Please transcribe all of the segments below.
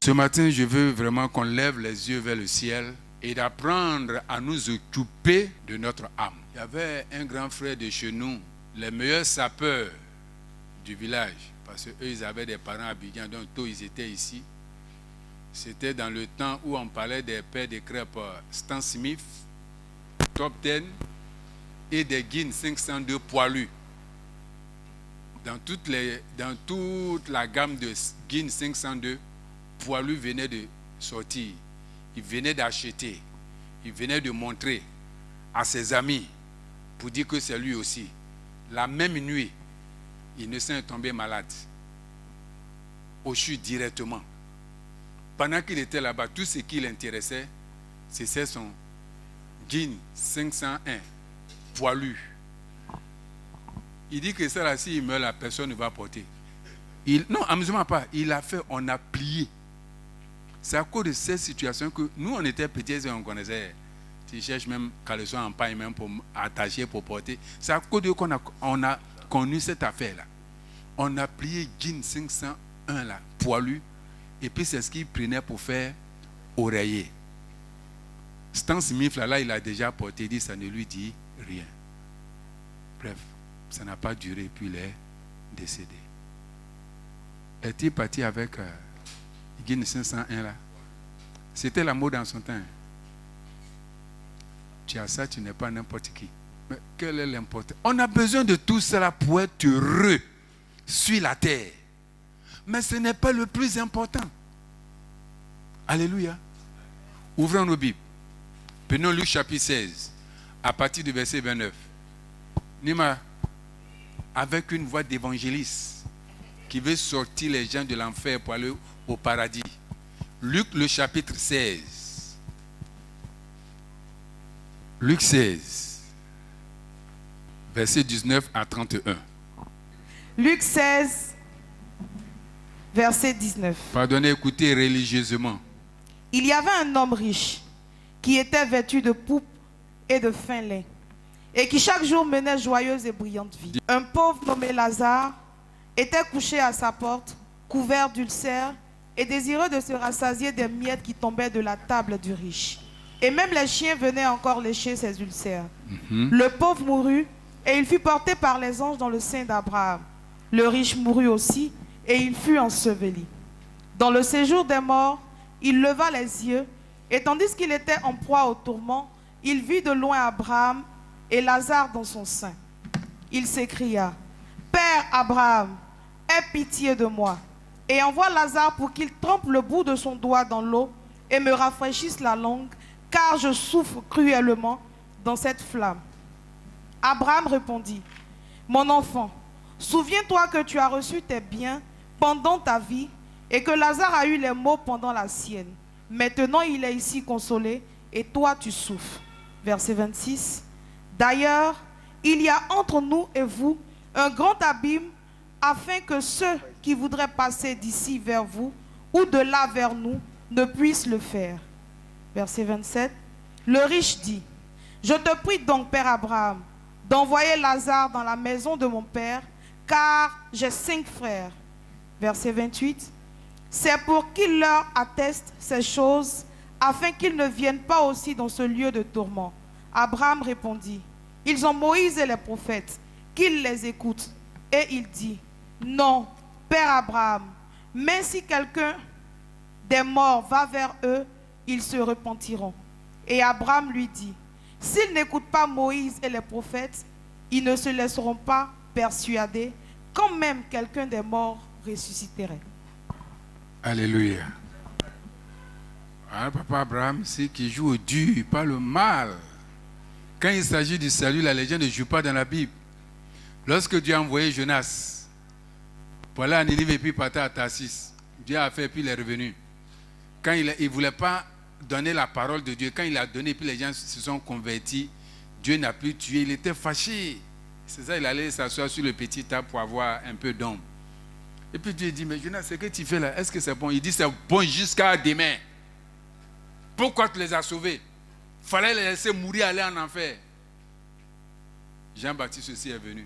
Ce matin, je veux vraiment qu'on lève les yeux vers le ciel et d'apprendre à nous occuper de notre âme. Il y avait un grand frère de chez nous, les meilleurs sapeurs du village, parce qu'eux, ils avaient des parents à Abidjan, donc tous ils étaient ici. C'était dans le temps où on parlait des pères de crêpes Stan Smith, Top 10 et des Guinness 502 poilus. Dans toute la gamme de Guinness 502, poilus venaient de sortir. Il venait d'acheter. Il venait de montrer à ses amis pour dire que c'est lui aussi. La même nuit, il ne s'est tombé malade. Au chute directement. Pendant qu'il était là-bas, tout ce qui l'intéressait, c'était son Guinness 501 poilu. Il dit que ça là, s'il meurt, la personne ne va porter. Non, amusement pas. Il a fait, on a plié. C'est à cause de cette situation que nous, on était petits et on connaissait. Tu cherches même caleçon en paille, même pour attacher, pour porter. C'est à cause de qu'on a connu cette affaire-là. On a plié Guinness 501 là, poilu. Et puis c'est ce qu'il prenait pour faire oreiller. Stan Smith, là, il a déjà porté, il dit, ça ne lui dit rien. Bref, ça n'a pas duré, puis il est décédé. Est-il parti avec Guinness 501 là? C'était la mode dans son temps. Tu as ça, tu n'es pas n'importe qui. Mais quel est l'important? On a besoin de tout cela pour être heureux sur la terre. Mais ce n'est pas le plus important. Alléluia. Ouvrons nos Bibles. Prenons Luc chapitre 16, à partir du verset 29. Nima, avec une voix d'évangéliste qui veut sortir les gens de l'enfer pour aller au paradis. Luc le chapitre 16. Luc 16, verset 19 à 31. Luc 16, verset 19. Pardonnez, écoutez religieusement. Il y avait un homme riche qui était vêtu de pourpre et de fin lin, et qui chaque jour menait joyeuse et brillante vie. Un pauvre nommé Lazare était couché à sa porte, couvert d'ulcères et désireux de se rassasier des miettes qui tombaient de la table du riche. Et même les chiens venaient encore lécher ses ulcères. Le pauvre mourut, et il fut porté par les anges dans le sein d'Abraham. Le riche mourut aussi, et il fut enseveli. Dans le séjour des morts, il leva les yeux, et tandis qu'il était en proie au tourment, il vit de loin Abraham et Lazare dans son sein. Il s'écria, « Père Abraham, aie pitié de moi, et envoie Lazare pour qu'il trempe le bout de son doigt dans l'eau et me rafraîchisse la langue, car je souffre cruellement dans cette flamme. » Abraham répondit, « Mon enfant, souviens-toi que tu as reçu tes biens pendant ta vie et que Lazare a eu les maux pendant la sienne. Maintenant, il est ici consolé et toi, tu souffres. » Verset 26. « D'ailleurs, il y a entre nous et vous un grand abîme afin que ceux qui voudraient passer d'ici vers vous ou de là vers nous ne puissent le faire. » Verset 27. Le riche dit, « Je te prie donc, Père Abraham, d'envoyer Lazare dans la maison de mon père, car j'ai 5 frères. » Verset 28. « C'est pour qu'il leur atteste ces choses, afin qu'ils ne viennent pas aussi dans ce lieu de tourment. » Abraham répondit, « Ils ont Moïse et les prophètes, qu'ils les écoutent. » Et il dit, « Non, Père Abraham, mais si quelqu'un des morts va vers eux, ils se repentiront. » Et Abraham lui dit, « S'ils n'écoutent pas Moïse et les prophètes, ils ne se laisseront pas persuader, quand même quelqu'un des morts ressusciterait. » Alléluia. Alors, papa Abraham, c'est qui joue au dur, pas le mal. Quand il s'agit du salut, la légende ne joue pas dans la Bible. Lorsque Dieu a envoyé Jonas pour aller à Ninive et puis partir à Tarsis, Dieu a fait, puis il est revenu. Quand il ne voulait pas donner la parole de Dieu, quand il a donné, puis les gens se sont convertis, Dieu n'a plus tué, il était fâché. C'est ça, il allait s'asseoir sur le petit table pour avoir un peu d'ombre. Et puis Dieu dit, mais Jonas, ce que tu fais là, est-ce que c'est bon? Il dit, c'est bon jusqu'à demain. Pourquoi tu les as sauvés? Il fallait les laisser mourir, aller en enfer. Jean-Baptiste aussi est venu.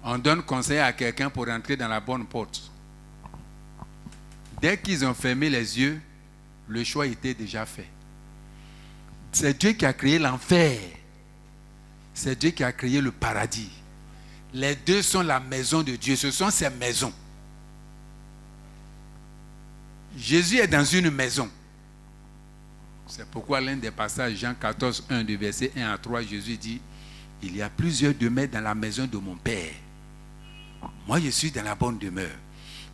On donne conseil à quelqu'un pour rentrer dans la bonne porte. Dès qu'ils ont fermé les yeux, le choix était déjà fait. C'est Dieu qui a créé l'enfer. C'est Dieu qui a créé le paradis. Les deux sont la maison de Dieu. Ce sont ses maisons. Jésus est dans une maison. C'est pourquoi l'un des passages, Jean 14, 1, du verset 1 à 3, Jésus dit, il y a plusieurs demeures dans la maison de mon Père. Moi, je suis dans la bonne demeure.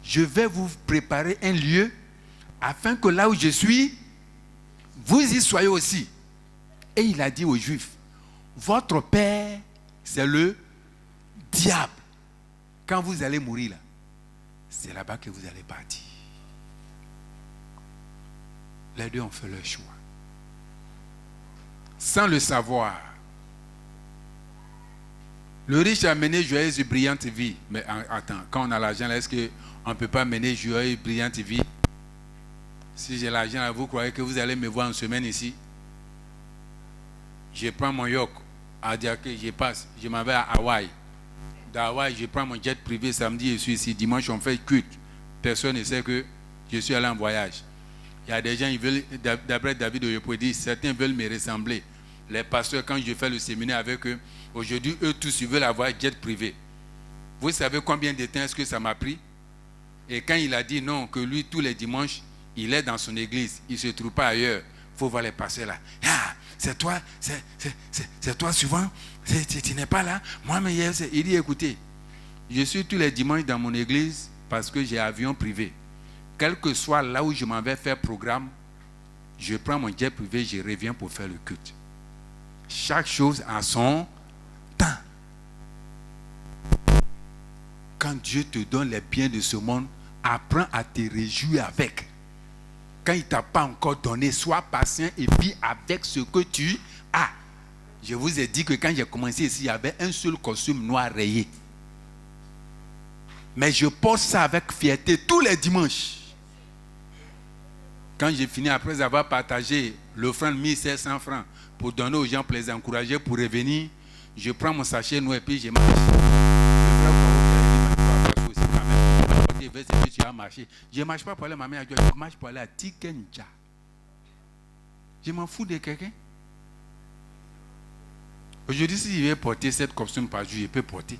Je vais vous préparer un lieu afin que là où je suis, vous y soyez aussi. Et il a dit aux Juifs, votre père, c'est le diable. Quand vous allez mourir là, c'est là-bas que vous allez partir. Les deux ont fait leur choix. Sans le savoir. Le riche a mené joyeuse et brillante vie. Mais attends, quand on a l'argent, est-ce qu'on ne peut pas mener joyeuse et brillante vie? Si j'ai l'argent, vous croyez que vous allez me voir en semaine ici? Je prends mon yoke à dire que je passe, je m'en vais à Hawaï. D'Hawaï, je prends mon jet privé samedi, je suis ici. Dimanche, on fait culte. Personne ne sait que je suis allé en voyage. Il y a des gens, ils veulent, d'après David Oyepo, certains veulent me ressembler. Les pasteurs, quand je fais le séminaire avec eux, aujourd'hui, eux tous, ils veulent avoir jet privé. Vous savez combien de temps est-ce que ça m'a pris? Et quand il a dit non, que lui, tous les dimanches, il est dans son église, il ne se trouve pas ailleurs, il faut voir les pasteurs là. Ah, c'est toi, c'est toi souvent, tu n'es pas là. Moi, mais il dit, écoutez, je suis tous les dimanches dans mon église parce que j'ai avion privé. Quel que soit là où je m'en vais faire programme, je prends mon jet privé, je reviens pour faire le culte. Chaque chose a son temps. Quand Dieu te donne les biens de ce monde, apprends à te réjouir avec. Quand il ne t'a pas encore donné, sois patient et vis avec ce que tu as. Je vous ai dit que quand j'ai commencé ici, il y avait un seul costume noir rayé. Mais je porte ça avec fierté tous les dimanches. Quand j'ai fini, après avoir partagé l'offrande 1700 francs pour donner aux gens, pour les encourager, pour revenir, je prends mon sachet noir et puis je marche. Je ne marche pas pour aller à ma mère, je marche pour aller à Tikenja. Je m'en fous de quelqu'un. Aujourd'hui, si je vais porter 7 costumes par jour, je peux porter.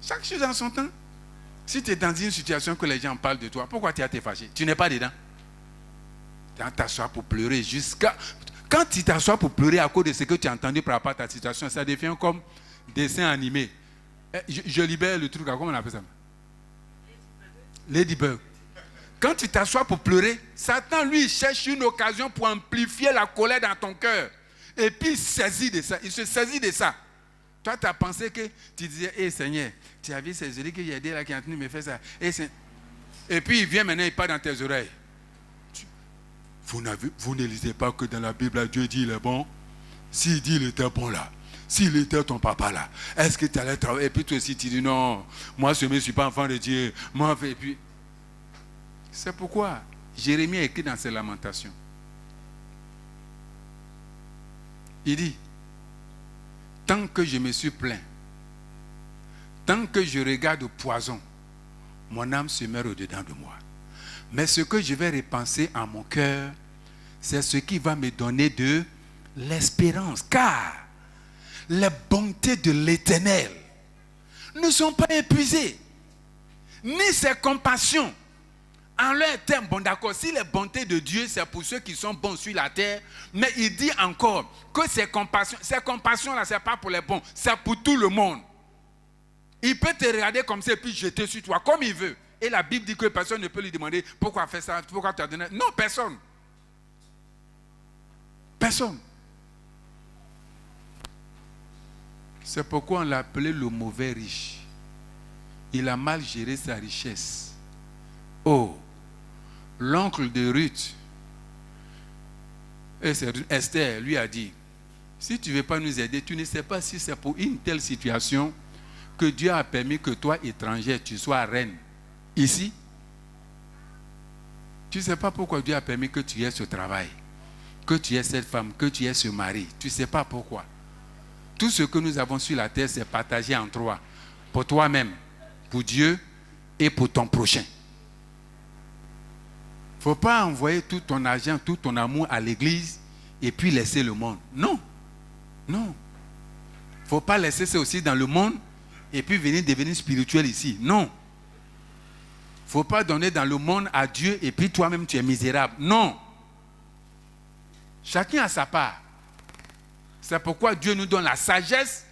Chaque chose en son temps. Si tu es dans une situation que les gens parlent de toi, pourquoi tu as été fâché? Tu n'es pas dedans. Tu t'assois pour pleurer jusqu'à... Quand tu t'assois pour pleurer à cause de ce que tu as entendu par rapport à ta situation, ça devient comme dessin animé. Je libère le truc, comment on appelle ça? Ladybug. Quand tu t'assois pour pleurer, Satan, lui, cherche une occasion pour amplifier la colère dans ton cœur. Et puis, il se saisit de ça. Toi, tu as pensé que tu disais, hé Seigneur, tu as vu ces oreilles que j'ai dit là qui est en train de me faire ça. Et puis, il vient maintenant, il part dans tes oreilles. Vous ne lisez pas que dans la Bible, Dieu dit il est bon. S'il dit il était bon là, s'il était ton papa là, est-ce que tu allais travailler? Et puis toi aussi, tu dis non, moi je ne suis pas enfant de Dieu. Moi, et puis, c'est pourquoi Jérémie a écrit dans ses lamentations. Il dit, tant que je me suis plaint, tant que je regarde au poison, mon âme se meurt au-dedans de moi. Mais ce que je vais repenser en mon cœur, c'est ce qui va me donner de l'espérance. Car les bontés de l'Éternel ne sont pas épuisées, ni ses compassions. En leur terme, bon d'accord, si les bontés de Dieu, c'est pour ceux qui sont bons sur la terre, mais il dit encore que ces compassions-là, ce n'est pas pour les bons, c'est pour tout le monde. Il peut te regarder comme ça et puis jeter sur toi, comme il veut. Et la Bible dit que personne ne peut lui demander pourquoi faire ça, pourquoi tu as donné. Non, personne. Personne. C'est pourquoi on l'a appelé le mauvais riche. Il a mal géré sa richesse. Oh, l'oncle de Ruth, Esther, lui a dit, si tu ne veux pas nous aider, tu ne sais pas si c'est pour une telle situation que Dieu a permis que toi, étranger, tu sois reine. Ici, tu ne sais pas pourquoi Dieu a permis que tu aies ce travail, que tu aies cette femme, que tu aies ce mari. Tu ne sais pas pourquoi. Tout ce que nous avons sur la terre, c'est partagé en trois. pour toi-même, pour Dieu et pour ton prochain. Il ne faut pas envoyer tout ton argent, tout ton amour à l'église et puis laisser le monde. Non. Non. Il ne faut pas laisser ça aussi dans le monde et puis venir devenir spirituel ici. Non. Il ne faut pas donner dans le monde à Dieu et puis toi-même tu es misérable. Non. Chacun a sa part. C'est pourquoi Dieu nous donne la sagesse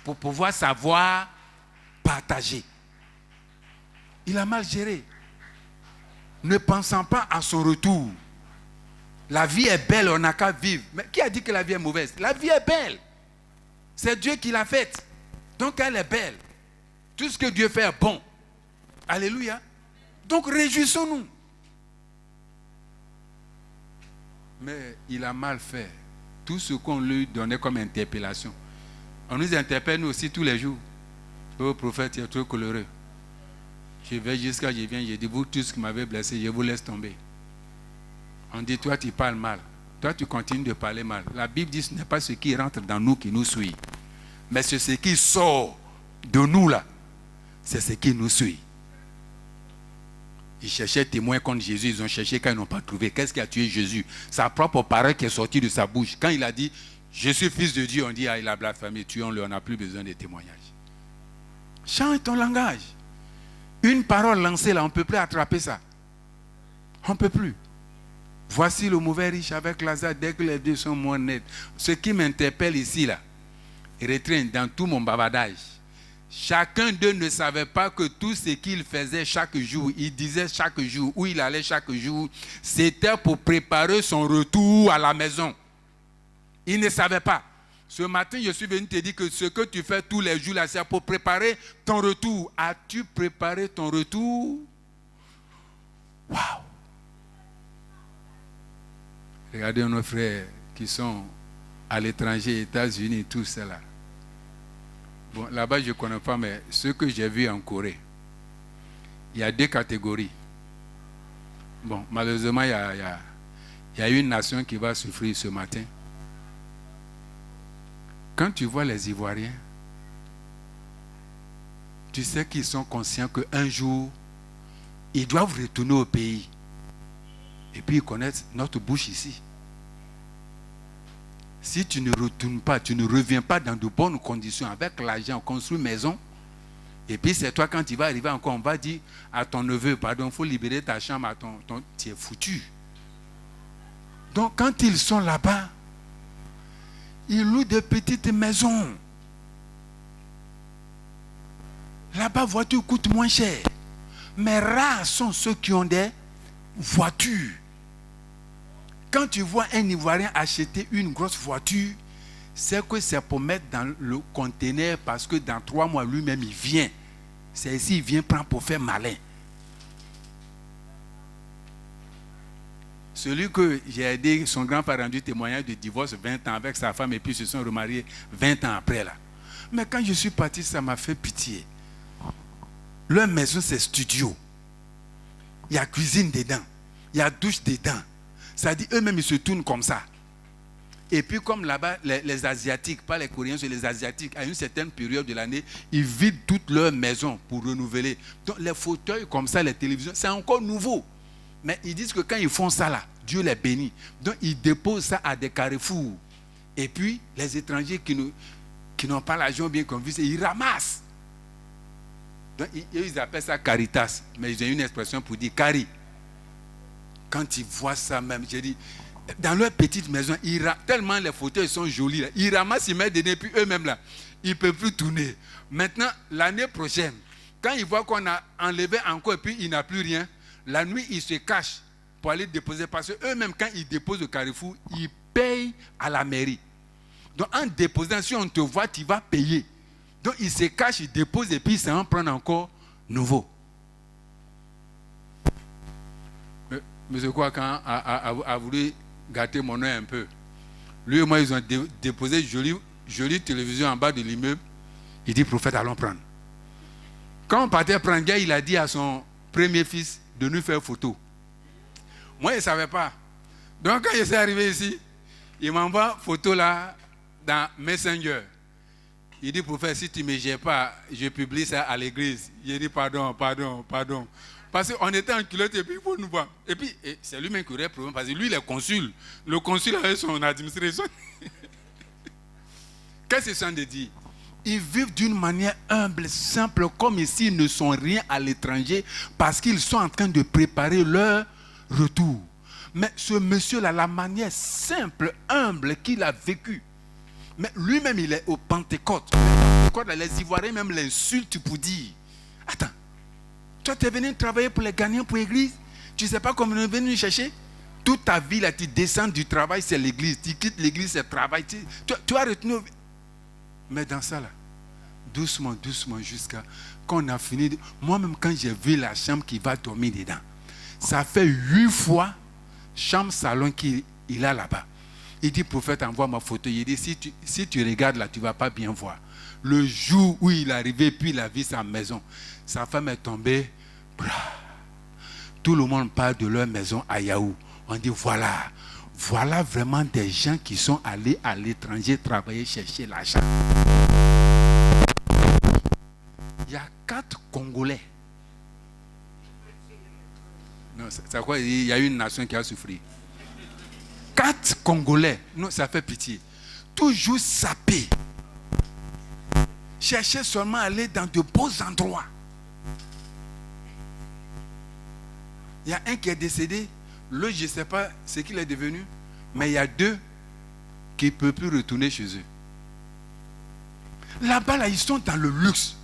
pour pouvoir savoir partager. Il a mal géré. Ne pensant pas à son retour. La vie est belle, on n'a qu'à vivre. Mais qui a dit que la vie est mauvaise? La vie est belle. C'est Dieu qui l'a faite. Donc elle est belle. Tout ce que Dieu fait est bon. Alléluia. Donc réjouissons-nous. Mais il a mal fait. Tout ce qu'on lui donnait comme interpellation. On nous interpelle nous aussi tous les jours. Oh prophète, tu es trop coloré. Je vais jusqu'à je viens, je dis, vous tous qui m'avez blessé, je vous laisse tomber. On dit, toi tu parles mal. Toi tu continues de parler mal. La Bible dit, ce n'est pas ce qui rentre dans nous qui nous suit. Mais c'est ce qui sort de nous là. C'est ce qui nous suit. Ils cherchaient témoins contre Jésus, ils ont cherché quand ils n'ont pas trouvé. Qu'est-ce qui a tué Jésus? Sa propre parole qui est sortie de sa bouche. Quand il a dit, je suis fils de Dieu, on dit, ah il a blasphémé, tuons-le, on n'a plus besoin de témoignages. Change ton langage. Une parole lancée là, on ne peut plus attraper ça. On ne peut plus. Voici le mauvais riche avec Lazare, dès que les deux sont moins nets. Ce qui m'interpelle ici là, retient dans tout mon bavardage. Chacun d'eux ne savait pas que tout ce qu'il faisait chaque jour, il disait chaque jour, où il allait chaque jour, c'était pour préparer son retour à la maison. Il ne savait pas. Ce matin, je suis venu te dire que ce que tu fais tous les jours, là, c'est pour préparer ton retour. As-tu préparé ton retour? Waouh! Regardez nos frères qui sont à l'étranger, États-Unis, tout cela. Bon, là-bas, je ne connais pas, mais ce que j'ai vu en Corée, il y a deux catégories. Bon, malheureusement, il y a une nation qui va souffrir ce matin. Quand tu vois les Ivoiriens, tu sais qu'ils sont conscients qu'un jour, ils doivent retourner au pays. Et puis ils connaissent notre bouche ici. Si tu ne retournes pas, tu ne reviens pas dans de bonnes conditions avec l'argent, on construit une maison. Et puis c'est toi, quand tu vas arriver encore, on va dire à ton neveu, pardon, il faut libérer ta chambre, tu es foutu. Donc quand ils sont là-bas, ils louent des petites maisons. Là-bas, voiture coûte moins cher. Mais rares sont ceux qui ont des voitures. Quand tu vois un Ivoirien acheter une grosse voiture, c'est que c'est pour mettre dans le conteneur parce que dans 3 mois, lui-même, il vient. C'est ici, il vient prendre pour faire malin. Celui que j'ai aidé, son grand-père a rendu témoignage de divorce 20 ans avec sa femme et puis ils se sont remariés 20 ans après là. Mais quand je suis parti, ça m'a fait pitié. Leur maison, c'est studio. Il y a cuisine dedans. Il y a douche dedans. Ça dit, eux-mêmes, ils se tournent comme ça. Et puis comme là-bas, les Asiatiques, pas les Coréens, c'est les Asiatiques, à une certaine période de l'année, ils vident toute leur maison pour renouveler. Donc les fauteuils comme ça, les télévisions, c'est encore nouveau. Mais ils disent que quand ils font ça là, Dieu les bénit. Donc ils déposent ça à des carrefours. Et puis les étrangers qui n'ont pas l'argent bien convenu, ils ramassent. Donc ils appellent ça caritas. Mais ils ont une expression pour dire cari. Quand ils voient ça même, j'ai dit, dans leur petite maison, tellement les fauteuils sont jolis, là, ils ramassent, ils mettent dedans, puis eux-mêmes là, ils ne peuvent plus tourner. Maintenant, l'année prochaine, quand ils voient qu'on a enlevé encore et puis il n'a plus rien, la nuit, ils se cachent pour aller déposer. Parce qu'eux-mêmes, quand ils déposent au carrefour, ils payent à la mairie. Donc, en déposant, si on te voit, tu vas payer. Donc, ils se cachent, ils déposent et puis ça en prend encore nouveau. M. Kouakan a voulu gâter mon œil un peu. Lui et moi, ils ont déposé jolie télévision en bas de l'immeuble. Il dit, prophète, allons prendre. Quand on partait prendre, il a dit à son premier fils de nous faire photo. Moi, je ne savais pas. Donc, quand je suis arrivé ici, il m'envoie photo là dans Messenger. Il dit, prophète, si tu ne me gères pas, je publie ça à l'église. Il dit, pardon. Parce qu'on était en culotte et puis il faut nous voir. Et puis, c'est lui-même qui aurait le problème parce que lui, il est consul. Le consul avait son administration. Qu'est-ce qu'ils sont de dire? Ils vivent d'une manière humble, simple, comme s'ils ne sont rien à l'étranger parce qu'ils sont en train de préparer leur retour. Mais ce monsieur-là, la manière simple, humble qu'il a vécu, mais lui-même, il est au Pentecôte. Les Ivoiriens même l'insultent pour dire, attends, toi, tu es venu travailler pour les gagnants pour l'église? Tu ne sais pas comment on est venu chercher? Toute ta vie, là, tu descends du travail, c'est l'église. Tu quittes l'église, c'est le travail. Tu as retenu. Mais dans ça, là, doucement, jusqu'à quand on a fini. Moi-même, quand j'ai vu la chambre qui va dormir dedans, ça fait 8 fois chambre salon qu'il a là-bas. Il dit, prophète, envoie ma photo. Il dit, si tu regardes là, tu ne vas pas bien voir. Le jour où il est arrivé, puis il a vu sa maison, sa femme est tombée. Tout le monde parle de leur maison à Yahoo. On dit, voilà vraiment des gens qui sont allés à l'étranger travailler, chercher l'argent. Il y a 4 Congolais. Non, c'est quoi? Il y a une nation qui a souffert. 4 Congolais. Non, ça fait pitié. Toujours sapés. Chercher seulement à aller dans de beaux endroits. Il y a un qui est décédé. L'autre, je ne sais pas ce qu'il est devenu. Mais il y a 2 qui ne peuvent plus retourner chez eux. Là-bas, là, ils sont dans le luxe.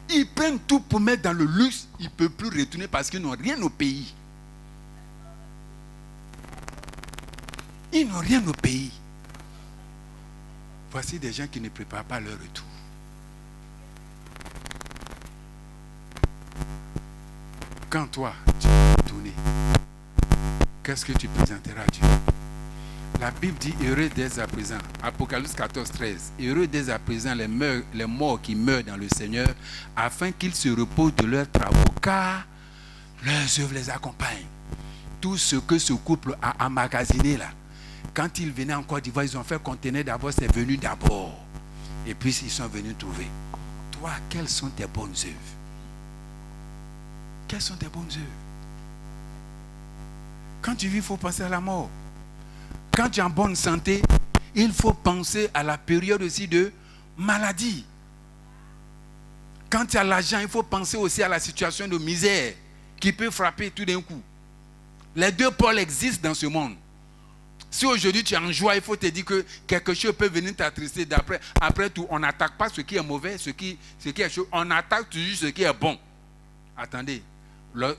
Ils prennent tout pour mettre dans le luxe. Ils ne peuvent plus retourner parce qu'ils n'ont rien au pays. Ils n'ont rien au pays. Voici des gens qui ne préparent pas leur retour. Quand toi, tu vas retourner, qu'est-ce que tu présenteras à Dieu? La Bible dit heureux dès à présent. Apocalypse 14, 13. Heureux dès à présent les morts qui meurent dans le Seigneur, afin qu'ils se reposent de leurs travaux, car leurs œuvres les accompagnent. Tout ce que ce couple a emmagasiné là, quand ils venaient en Côte d'Ivoire, ils ont fait contenir d'abord, c'est venu d'abord. Et puis ils sont venus trouver. Toi, quelles sont tes bonnes œuvres? Quelles sont tes bonnes œuvres? Quand tu vis, il faut penser à la mort. Quand tu es en bonne santé, il faut penser à la période aussi de maladie. Quand tu as l'argent, il faut penser aussi à la situation de misère qui peut frapper tout d'un coup. Les 2 pôles existent dans ce monde. Si aujourd'hui tu es en joie, il faut te dire que quelque chose peut venir t'attrister. Après tout, on n'attaque pas ce qui est mauvais, ce qui est chaud. On attaque toujours ce qui est bon. Attendez,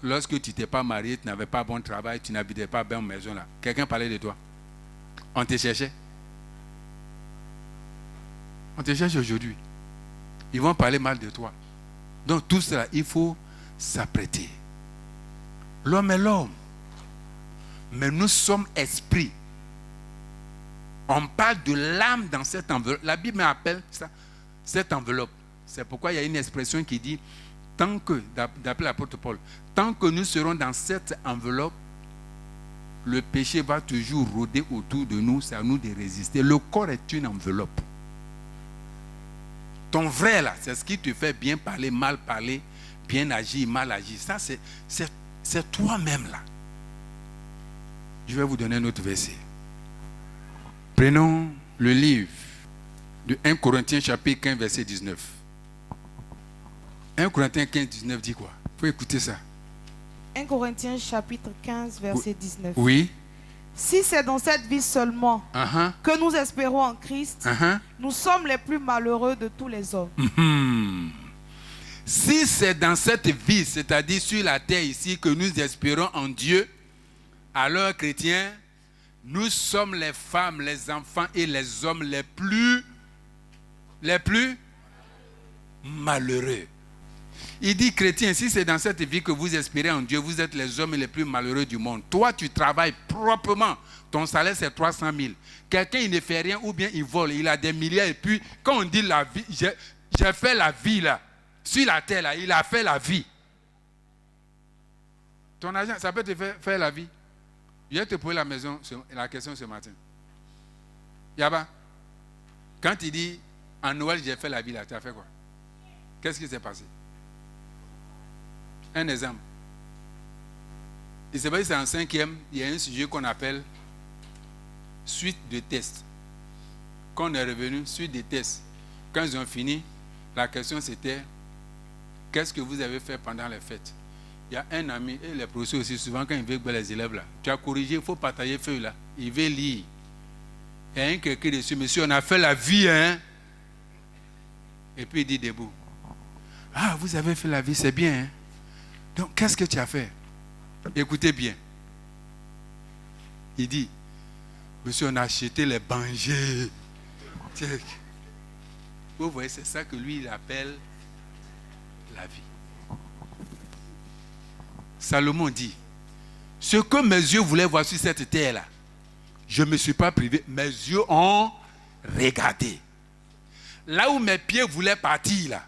lorsque tu n'étais pas marié, tu n'avais pas bon travail, tu n'habitais pas bien en maison là, quelqu'un parlait de toi. On te cherchait. On te cherche aujourd'hui. Ils vont parler mal de toi. Donc tout cela, il faut s'apprêter. L'homme est l'homme. Mais nous sommes esprits. On parle de l'âme dans cette enveloppe. La Bible appelle ça cette enveloppe. C'est pourquoi il y a une expression qui dit, tant que, d'après l'apôtre Paul, tant que nous serons dans cette enveloppe, le péché va toujours rôder autour de nous, c'est à nous de résister. Le corps est une enveloppe. Ton vrai là, c'est ce qui te fait bien parler, bien agir, mal agir. Ça, c'est toi-même là. Je vais vous donner un autre verset. Prenons le livre de 1 Corinthiens chapitre 15 verset 19. 1 Corinthiens 15 19 dit quoi? Il faut écouter ça. 1 Corinthiens chapitre 15 verset 19. Oui. Si c'est dans cette vie seulement que nous espérons en Christ, nous sommes les plus malheureux de tous les hommes. Si c'est dans cette vie, c'est-à-dire sur la terre ici, que nous espérons en Dieu, alors chrétiens, nous sommes les femmes, les enfants et les hommes les plus malheureux. Il dit, chrétien, si c'est dans cette vie que vous espérez en Dieu, vous êtes les hommes les plus malheureux du monde. Toi, tu travailles proprement. Ton salaire, c'est 300 000. Quelqu'un, il ne fait rien ou bien il vole. Il a des milliards. Et puis, quand on dit la vie, j'ai fait la vie là. Sur la terre là, il a fait la vie. Ton argent, ça peut te faire la vie. Je vais te poser la question ce matin. Yaba, quand il dit En Noël, j'ai fait la vie là. Tu as fait quoi? Qu'est-ce qui s'est passé? Un exemple. Il s'est passé, c'est en 5e, il y a un sujet qu'on appelle suite de tests. Quand on est revenu, suite des tests. Quand ils ont fini, la question c'était qu'est-ce que vous avez fait pendant les fêtes? Il y a un ami, et les professeurs aussi, souvent quand ils veulent que les élèves là, tu as corrigé, il faut partager feuille là. Il veut lire. Il y a un quelqu'un dessus, monsieur, on a fait la vie, hein? Et puis il dit debout. Ah, vous avez fait la vie, c'est bien, hein? Donc, qu'est-ce que tu as fait? Écoutez bien. Il dit, monsieur, on a acheté les bangers. Vous voyez, c'est ça que lui, il appelle la vie. Salomon dit, ce que mes yeux voulaient voir sur cette terre-là, je ne me suis pas privé. Mes yeux ont regardé. Là où mes pieds voulaient partir, là,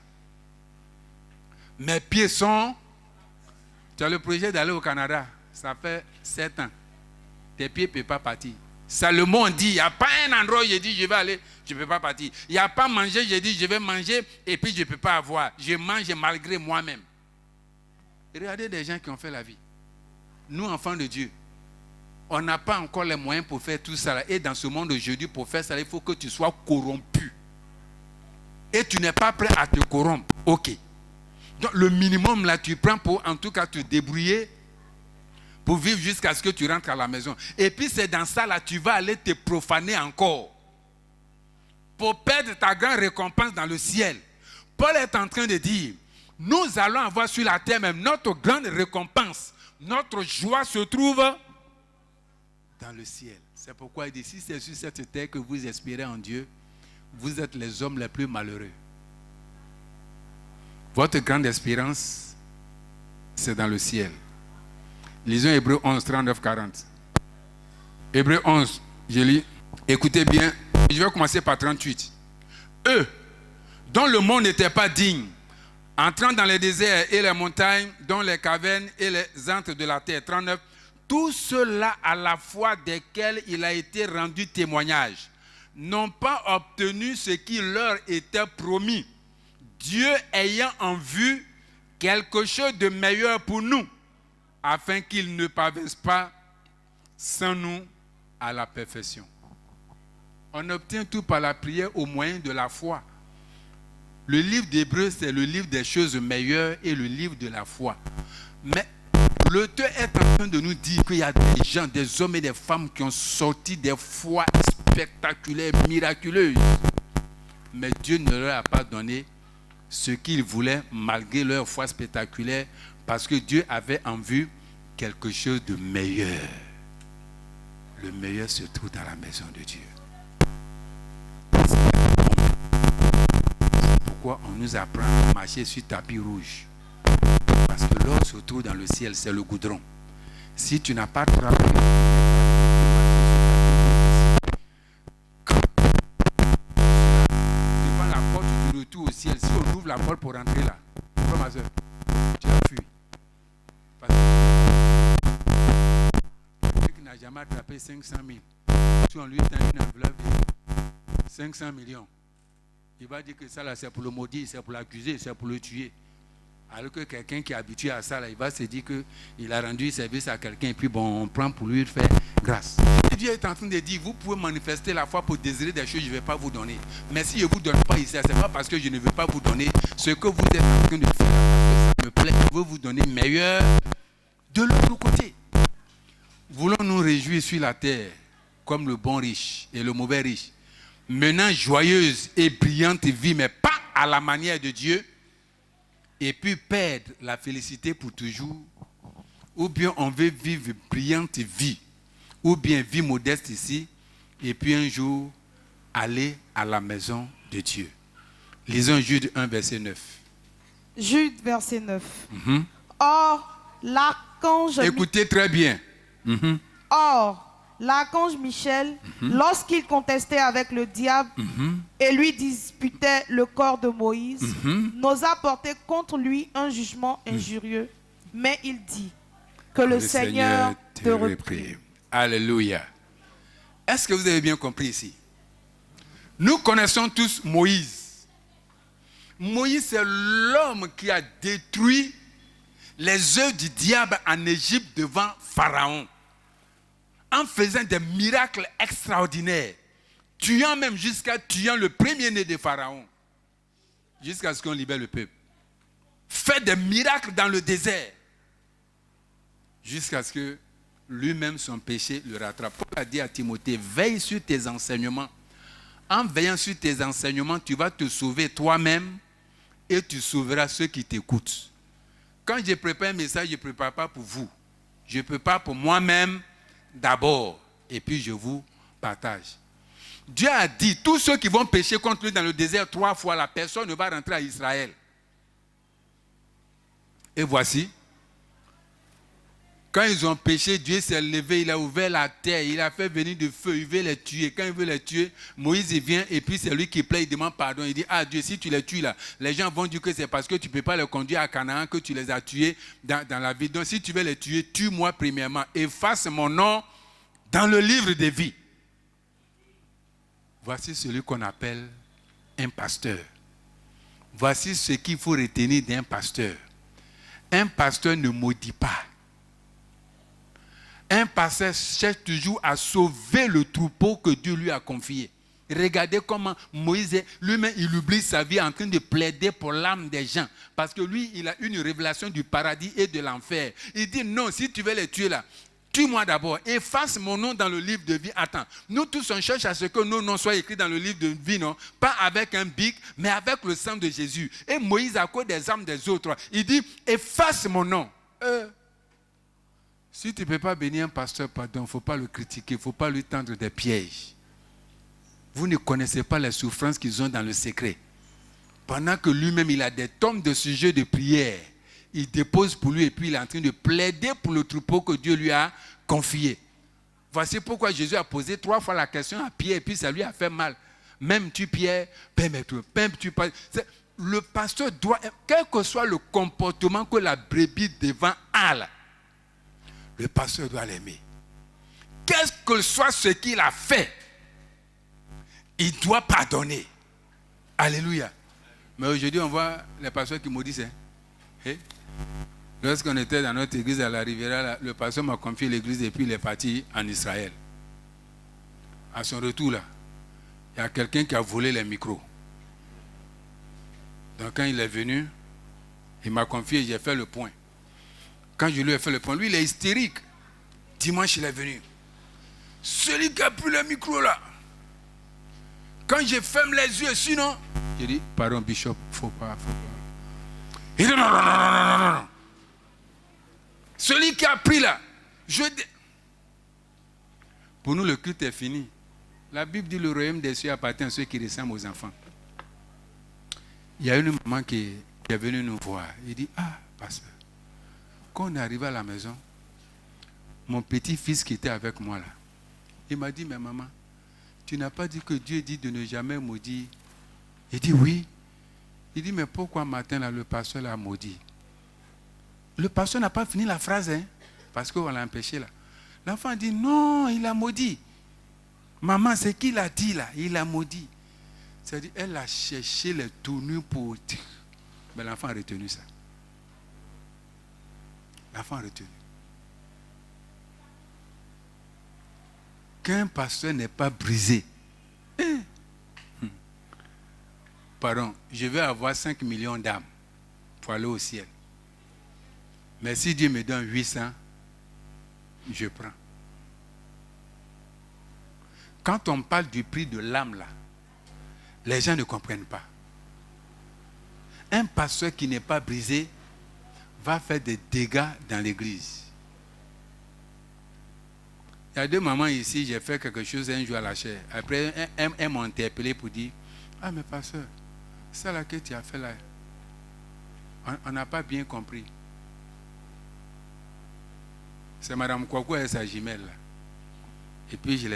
mes pieds sont... Tu as le projet d'aller au Canada, ça fait 7 ans. Tes pieds ne peuvent pas partir. Salomon dit, il n'y a pas un endroit où j'ai dit, je vais aller, je ne peux pas partir. Il n'y a pas manger, j'ai dit, je vais manger, et puis je ne peux pas avoir. Je mange malgré moi-même. Regardez des gens qui ont fait la vie. Nous, enfants de Dieu, on n'a pas encore les moyens pour faire tout ça. Et dans ce monde aujourd'hui, pour faire ça, il faut que tu sois corrompu. Et tu n'es pas prêt à te corrompre. Ok. Donc le minimum là, tu prends pour en tout cas te débrouiller pour vivre jusqu'à ce que tu rentres à la maison. Et puis c'est dans ça là, tu vas aller te profaner encore. Pour perdre ta grande récompense dans le ciel. Paul est en train de dire, nous allons avoir sur la terre même notre grande récompense. Notre joie se trouve dans le ciel. C'est pourquoi il dit, si c'est sur cette terre que vous espérez en Dieu, vous êtes les hommes les plus malheureux. Votre grande espérance, c'est dans le ciel. Lisons Hébreux 11, 39, 40. Hébreux 11, je lis. Écoutez bien, je vais commencer par 38. Eux, dont le monde n'était pas digne, entrant dans les déserts et les montagnes, dont les cavernes et les antres de la terre. 39. Tous ceux-là à la foi desquels il a été rendu témoignage, n'ont pas obtenu ce qui leur était promis, Dieu ayant en vue quelque chose de meilleur pour nous, afin qu'ils ne parviennent pas sans nous à la perfection. On obtient tout par la prière au moyen de la foi. Le livre d'Hébreux, c'est le livre des choses meilleures et le livre de la foi. Mais l'auteur est en train de nous dire qu'il y a des gens, des hommes et des femmes qui ont sorti des foi spectaculaires, miraculeuses. Mais Dieu ne leur a pas donné ce qu'ils voulaient malgré leur foi spectaculaire parce que Dieu avait en vue quelque chose de meilleur. Le meilleur se trouve dans la maison de Dieu. C'est pourquoi on nous apprend à marcher sur tapis rouge. Parce que l'or se trouve dans le ciel, c'est le goudron. Si tu n'as pas travaillé, quand devant la porte du retour au ciel, si on ouvre la porte pour rentrer là, pourquoi ma soeur, tu as fui. Parce que quelqu'un qui n'a jamais attrapé 500 000, si on lui tend une enveloppe de 500 millions, il va dire que ça là c'est pour le maudire, c'est pour l'accuser, c'est pour le tuer. Alors que quelqu'un qui est habitué à ça, là, il va se dire qu'il a rendu service à quelqu'un et puis bon, on prend pour lui faire grâce. Et Dieu est en train de dire, vous pouvez manifester la foi pour désirer des choses que je ne vais pas vous donner. Mais si je ne vous donne pas ici, ce n'est pas parce que je ne veux pas vous donner ce que vous êtes en train de faire, parce que ça me plaît, je veux vous donner meilleur de l'autre côté. Voulons nous réjouir sur la terre comme le bon riche et le mauvais riche, menant joyeuse et brillante vie, mais pas à la manière de Dieu, et puis perdre la félicité pour toujours, ou bien on veut vivre brillante vie, ou bien vie modeste ici, et puis un jour aller à la maison de Dieu. Lisons Jude 1, verset 9. Jude, verset 9. Or, l'archange... Écoutez très bien. Or, l'archange Michel, lorsqu'il contestait avec le diable et lui disputait le corps de Moïse, n'osa porter contre lui un jugement injurieux, mais il dit que le Seigneur te reprime. Alléluia. Est-ce que vous avez bien compris ici? Nous connaissons tous Moïse. Moïse, c'est l'homme qui a détruit les œuvres du diable en Égypte devant Pharaon, en faisant des miracles extraordinaires, tuant même jusqu'à tuant le premier-né de Pharaon, jusqu'à ce qu'on libère le peuple. Fait des miracles dans le désert, jusqu'à ce que lui-même, son péché, le rattrape. Paul a dit à Timothée, veille sur tes enseignements. En veillant sur tes enseignements, tu vas te sauver toi-même et tu sauveras ceux qui t'écoutent. Quand je prépare un message, je ne prépare pas pour vous. Je prépare pour moi-même d'abord. Et puis je vous partage. Dieu a dit, tous ceux qui vont pécher contre lui dans le désert 3 fois, la personne ne va rentrer à Israël. Et voici, quand ils ont péché, Dieu s'est levé, il a ouvert la terre, il a fait venir du feu, il veut les tuer. Quand il veut les tuer, Moïse il vient et puis c'est lui qui plaît, il demande pardon. Il dit, ah Dieu, si tu les tues là, les gens vont dire que c'est parce que tu ne peux pas les conduire à Canaan que tu les as tués dans la vie. Donc si tu veux les tuer, tue-moi premièrement. Efface mon nom dans le livre des vies. Voici celui qu'on appelle un pasteur. Voici ce qu'il faut retenir d'un pasteur. Un pasteur ne maudit pas. Un pasteur cherche toujours à sauver le troupeau que Dieu lui a confié. Regardez comment Moïse, lui-même, il oublie sa vie en train de plaider pour l'âme des gens. Parce que lui, il a une révélation du paradis et de l'enfer. Il dit non, si tu veux les tuer là, tue-moi d'abord. Efface mon nom dans le livre de vie. Attends, nous tous on cherche à ce que nos noms soient écrits dans le livre de vie, non? Pas avec un bic, mais avec le sang de Jésus. Et Moïse, à cause des âmes des autres, il dit, efface mon nom. Si tu ne peux pas bénir un pasteur, pardon, il ne faut pas le critiquer, il ne faut pas lui tendre des pièges. Vous ne connaissez pas les souffrances qu'ils ont dans le secret. Pendant que lui-même, il a des tomes de sujets de prière, il dépose pour lui et puis il est en train de plaider pour le troupeau que Dieu lui a confié. Voici pourquoi Jésus a posé 3 fois la question à Pierre et puis ça lui a fait mal. Même tu Pierre, même tu pas. Le pasteur doit, quel que soit le comportement que la brebis devant a là, le pasteur doit l'aimer. Quel que soit ce qu'il a fait, il doit pardonner. Alléluia. Mais aujourd'hui, on voit les pasteurs qui maudissent. Lorsqu'on était dans notre église à la Riviera, le pasteur m'a confié l'église et puis il est parti en Israël. À son retour là, il y a quelqu'un qui a volé les micros. Donc quand il est venu, il m'a confié, j'ai fait le point. Quand je lui ai fait le point, lui il est hystérique. Dimanche il est venu. Celui qui a pris le micro là, quand je ferme les yeux, sinon, j'ai dit, pardon Bishop, faut pas. Il dit non. Celui qui a pris là, pour nous le culte est fini. La Bible dit le royaume des cieux appartient à ceux qui ressemblent aux enfants. Il y a une maman qui est venue nous voir. Il dit, ah, pasteur, quand on est arrivé à la maison, mon petit-fils qui était avec moi là, il m'a dit, mais maman, tu n'as pas dit que Dieu dit de ne jamais maudire? Il dit, oui. Il dit, mais pourquoi matin là, le pasteur l'a maudit? Le pasteur n'a pas fini la phrase, hein, parce qu'on l'a empêché là. L'enfant dit, non, il a maudit. Maman, c'est qu'il a dit là, il a maudit. C'est-à-dire, elle a cherché les tournures pour dire. Mais l'enfant a retenu ça. L'enfant a retenu. Qu'un pasteur n'est pas brisé. Pardon, je vais avoir 5 millions d'âmes pour aller au ciel. Mais si Dieu me donne 800, je prends. Quand on parle du prix de l'âme là, les gens ne comprennent pas. Un pasteur qui n'est pas brisé va faire des dégâts dans l'église. Il y a 2 mamans ici, j'ai fait quelque chose un jour à la chaire. Après, elles m'ont interpellé pour dire, ah mais pasteur, ça là que tu as fait là, on n'a pas bien compris. C'est Madame Kouakou et sa jumelle là. Et puis je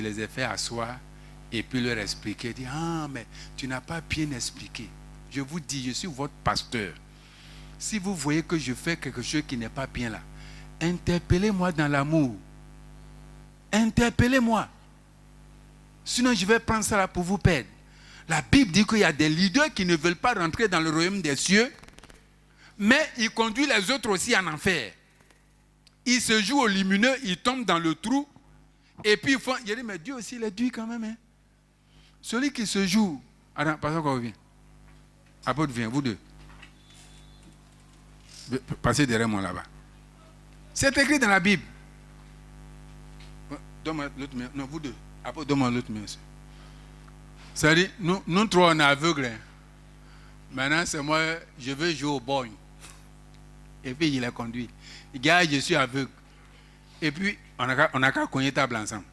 les ai fait asseoir et puis leur expliquer. Dire, ah mais tu n'as pas bien expliqué. Je vous dis, je suis votre pasteur. Si vous voyez que je fais quelque chose qui n'est pas bien là, interpellez-moi dans l'amour. Interpellez-moi. Sinon, je vais prendre ça là pour vous perdre. La Bible dit qu'il y a des leaders qui ne veulent pas rentrer dans le royaume des cieux, mais ils conduisent les autres aussi en enfer. Ils se jouent au lumineux, ils tombent dans le trou, et puis ils font... Il dit, mais Dieu aussi les duit quand même. Hein. Celui qui se joue... Attends, passez encore, viens. Apôtre, viens, vous deux. Passez derrière moi là-bas. C'est écrit dans la Bible. Donne-moi l'autre main. Non, vous deux. Apôtre, donne-moi l'autre main. Ça dit, nous trois, on est aveugles. Hein. Maintenant, c'est moi, je veux jouer au borgne. Et puis, il a conduit. Il dit, je suis aveugle. Et puis, on a qu'à cogner table ensemble.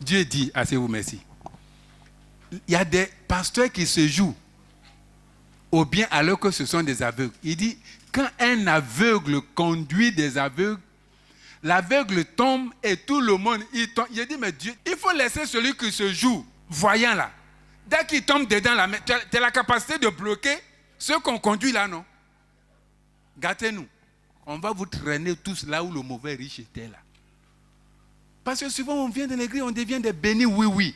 Dieu dit, assez-vous, merci. Il y a des pasteurs qui se jouent au bien alors que ce sont des aveugles. Il dit, quand un aveugle conduit des aveugles, l'aveugle tombe et tout le monde, il tombe. Il dit, mais Dieu, il faut laisser celui qui se joue, voyant là. Dès qu'il tombe dedans, là, tu as la capacité de bloquer ceux qu'on conduit là, non? Gâtez-nous. On va vous traîner tous là où le mauvais riche était là. Parce que souvent, on vient de l'église, on devient des bénis, oui.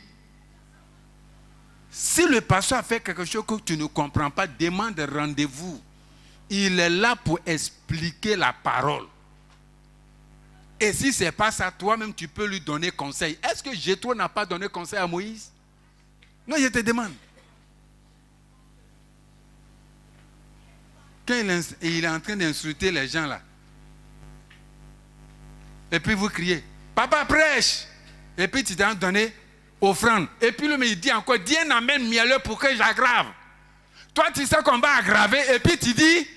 Si le pasteur a fait quelque chose que tu ne comprends pas, demande rendez-vous. Il est là pour expliquer la parole. Et si ce n'est pas ça, toi-même, tu peux lui donner conseil. Est-ce que Jétro n'a pas donné conseil à Moïse? Non, je te demande. Quand il est en train d'insulter les gens là, et puis vous criez, papa prêche, et puis tu t'en donné offrande. Et puis lui, il dit encore, dis un amen mielleux pour que j'aggrave. Toi, tu sais qu'on va aggraver, et puis tu dis,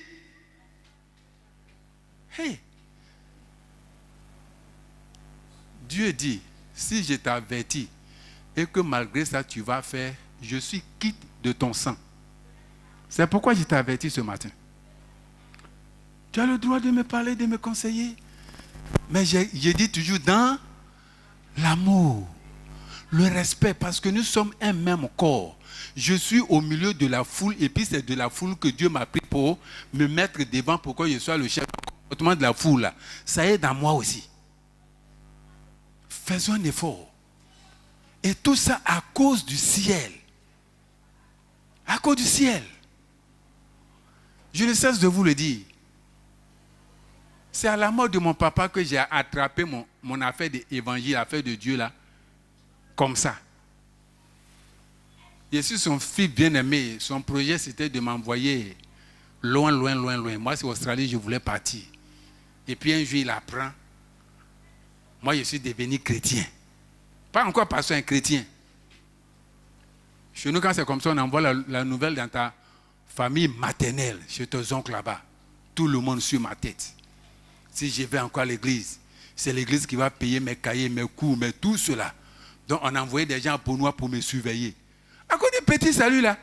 hey, Dieu dit, si je t'avertis, et que malgré ça, tu vas faire, je suis quitte de ton sang. C'est pourquoi je t'ai averti ce matin. Tu as le droit de me parler, de me conseiller. Mais je dis toujours dans l'amour, le respect, parce que nous sommes un même corps. Je suis au milieu de la foule, et puis c'est de la foule que Dieu m'a pris pour me mettre devant, pour que je sois le chef de la foule. Là. Ça est dans moi aussi. Faisons un effort. Et tout ça à cause du ciel. À cause du ciel. Je ne cesse de vous le dire. C'est à la mort de mon papa que j'ai attrapé mon affaire d'évangile, l'affaire de Dieu là, comme ça. Je suis son fils bien-aimé. Son projet c'était de m'envoyer loin. Moi c'est Australie, je voulais partir. Et puis un jour il apprend. Moi je suis devenu chrétien. Pas encore pasteur, un chrétien. Chez nous quand c'est comme ça, on envoie la nouvelle dans ta famille maternelle, chez tes oncles là-bas. Tout le monde sur ma tête. Si je vais encore à l'église, c'est l'église qui va payer mes cahiers, mes cours, mais tout cela. Donc on a envoyé des gens pour nous pour me surveiller. À cause des petits saluts là.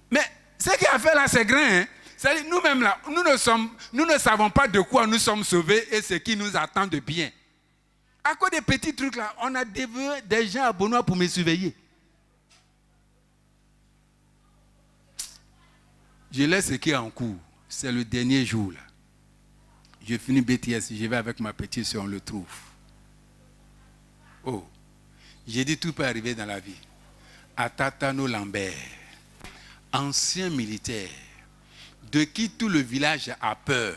Mais ce qu'il a fait là, c'est grand. Hein? C'est-à-dire, nous-mêmes là, nous ne savons pas de quoi nous sommes sauvés et ce qui nous attend de bien. À cause des petits trucs là, on a des gens à Benoît pour me surveiller. Je laisse ce qui est en cours. C'est le dernier jour là. Je finis BTS, je vais avec ma petite soeur, on le trouve. Oh, j'ai dit tout peut arriver dans la vie. Atatano Lambert, ancien militaire, de qui tout le village a peur.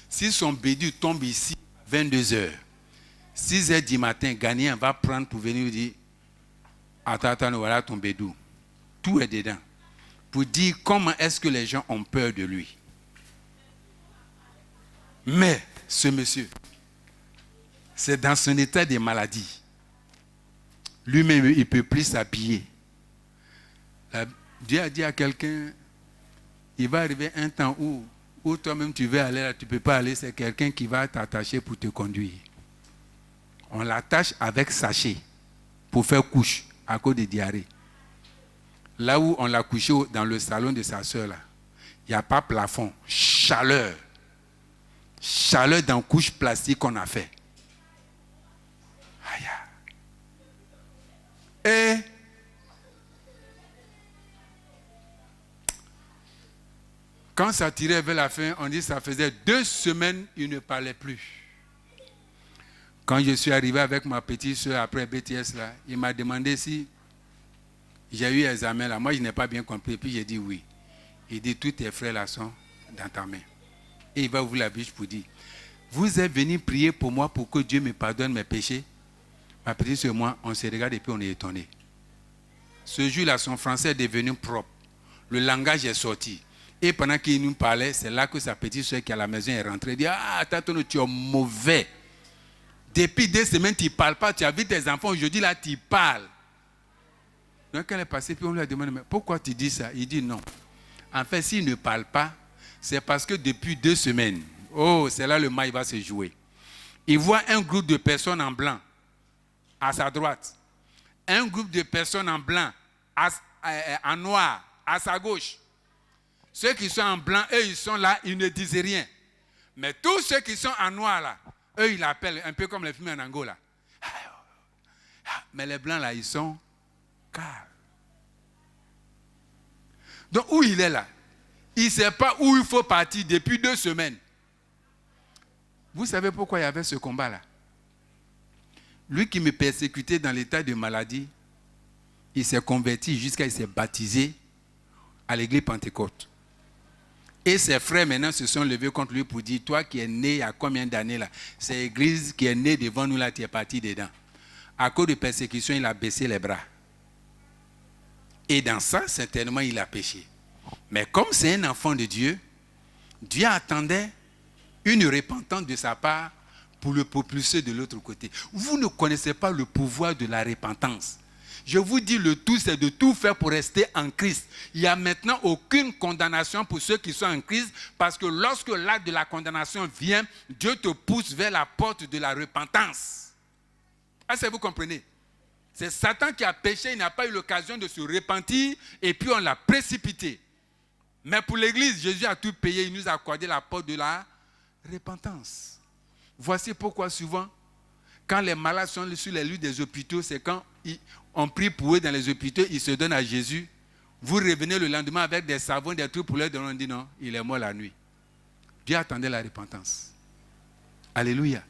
Si son bédu tombe ici à 22h, 6h du matin, Ghanéen va prendre pour venir dire, Atatano, voilà ton bédou. Tout est dedans. Pour dire comment est-ce que les gens ont peur de lui. Mais ce monsieur, c'est dans son état de maladie. Lui-même, il ne peut plus s'habiller. Dieu a dit à quelqu'un, il va arriver un temps où toi-même tu veux aller là, tu ne peux pas aller, c'est quelqu'un qui va t'attacher pour te conduire. On l'attache avec sachet pour faire couche à cause de diarrhée. Là où on l'a couché dans le salon de sa soeur, là, il n'y a pas plafond, chaleur. Chaleur dans couche plastique qu'on a fait. Aïe. Et quand ça tirait vers la fin, on dit que ça faisait 2 semaines, il ne parlait plus. Quand je suis arrivé avec ma petite soeur après BTS, là, il m'a demandé si j'ai eu examen là. Moi, je n'ai pas bien compris. Puis j'ai dit oui. Il dit, tous tes frères là sont dans ta main. Et il va ouvrir la bouche pour dire, vous êtes venus prier pour moi pour que Dieu me pardonne mes péchés. Ma petite soeur et moi, on se regarde et puis on est étonnés. Ce jour-là, son français est devenu propre. Le langage est sorti. Et pendant qu'il nous parlait, c'est là que sa petite soeur qui est à la maison est rentrée. Elle dit, ah, Tatono, tu es mauvais. Depuis 2 semaines, tu ne parles pas. Tu as vu tes enfants. Aujourd'hui, là, tu parles. Donc, elle est passée, puis on lui a demandé, mais pourquoi tu dis ça? Il dit non. En fait, s'il ne parle pas, c'est parce que depuis 2 semaines, oh, c'est là le mal va se jouer. Il voit un groupe de personnes en blanc à sa droite. Un groupe de personnes en blanc, en noir, à sa gauche. Ceux qui sont en blanc, eux, ils sont là, ils ne disent rien. Mais tous ceux qui sont en noir, là, eux, ils l'appellent, un peu comme les films en Angola. Mais les blancs, là, ils sont calmes. Donc, où il est là? Il ne sait pas où il faut partir depuis 2 semaines. Vous savez pourquoi il y avait ce combat-là? Lui qui me persécutait dans l'état de maladie, il s'est converti jusqu'à il s'est baptisé à l'église Pentecôte. Et ses frères maintenant se sont levés contre lui pour dire, toi qui es né il y a combien d'années là, c'est l'église qui est née devant nous là, tu es parti dedans. À cause de persécution, il a baissé les bras. Et dans ça, certainement, il a péché. Mais comme c'est un enfant de Dieu, Dieu attendait une repentance de sa part pour le propulser de l'autre côté. Vous ne connaissez pas le pouvoir de la repentance. Je vous dis, le tout, c'est de tout faire pour rester en Christ. Il n'y a maintenant aucune condamnation pour ceux qui sont en Christ, parce que lorsque l'acte de la condamnation vient, Dieu te pousse vers la porte de la repentance. Est-ce que vous comprenez? C'est Satan qui a péché, il n'a pas eu l'occasion de se repentir, et puis on l'a précipité. Mais pour l'Église, Jésus a tout payé, il nous a accordé la porte de la repentance. Voici pourquoi souvent, quand les malades sont sur les lits des hôpitaux, c'est quand on prie pour eux dans les hôpitaux, ils se donnent à Jésus. Vous revenez le lendemain avec des savons, des trucs pour leur donner, on dit non, il est mort la nuit. Dieu attendait la repentance. Alléluia.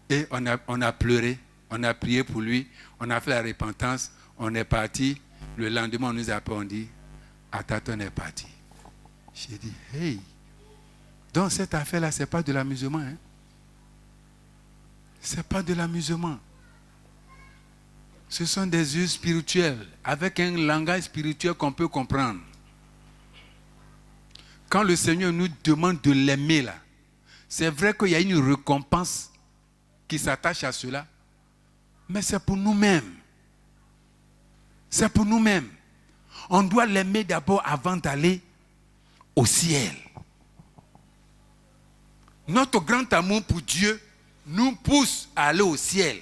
Et on a pleuré, on a prié pour lui, on a fait la repentance, on est parti. Le lendemain, on nous a appelé, on dit, Ataton est parti. J'ai dit, hey, donc cette affaire-là, ce n'est pas de l'amusement. Hein? Ce n'est pas de l'amusement. Ce sont des yeux spirituels, avec un langage spirituel qu'on peut comprendre. Quand le Seigneur nous demande de l'aimer, là, c'est vrai qu'il y a une récompense qui s'attache à cela, mais c'est pour nous-mêmes. C'est pour nous-mêmes. On doit l'aimer d'abord avant d'aller au ciel. Notre grand amour pour Dieu nous pousse à aller au ciel.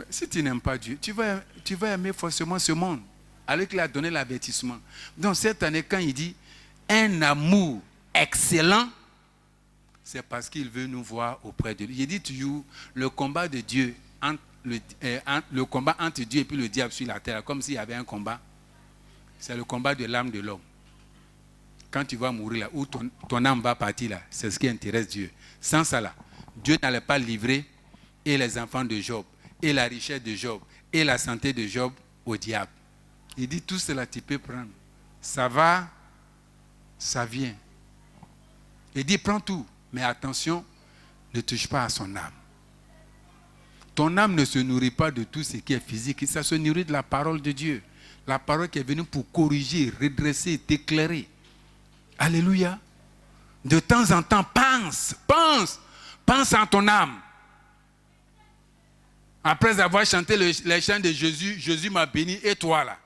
Si tu n'aimes pas Dieu, tu vas aimer forcément ce monde, alors qu'il a donné l'avertissement. Donc cette année, quand il dit un amour excellent, c'est parce qu'il veut nous voir auprès de lui. Il dit toujours, le combat de Dieu, le combat entre Dieu et puis le diable sur la terre, comme s'il y avait un combat, c'est le combat de l'âme de l'homme. Quand tu vas mourir là, où ton âme va partir là, c'est ce qui intéresse Dieu. Sans ça là, Dieu n'allait pas livrer et les enfants de Job, et la richesse de Job, et la santé de Job au diable. Il dit, tout cela tu peux prendre. Ça va, ça vient. Il dit, prends tout, mais attention, ne touche pas à son âme. Ton âme ne se nourrit pas de tout ce qui est physique, ça se nourrit de la parole de Dieu. La parole qui est venue pour corriger, redresser, t'éclairer. Alléluia. De temps en temps, pense en ton âme. Après avoir chanté les chants de Jésus, Jésus m'a béni, et toi là,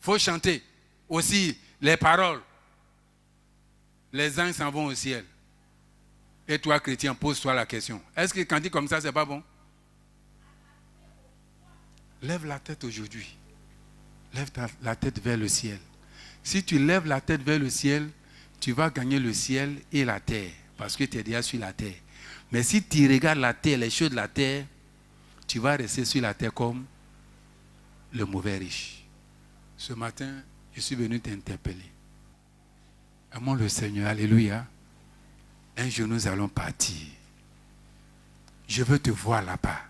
il faut chanter aussi les paroles. Les anges s'en vont au ciel. Et toi, chrétien, pose-toi la question. Est-ce que quand tu dis comme ça, c'est pas bon? Lève la tête aujourd'hui. Lève la tête vers le ciel. Si tu lèves la tête vers le ciel, tu vas gagner le ciel et la terre, parce que tu es déjà sur la terre. Mais si tu regardes la terre, les choses de la terre, tu vas rester sur la terre comme le mauvais riche. Ce matin, je suis venu t'interpeller. Aimons le Seigneur, alléluia. un jour nous allons partir. Je veux te voir là-bas.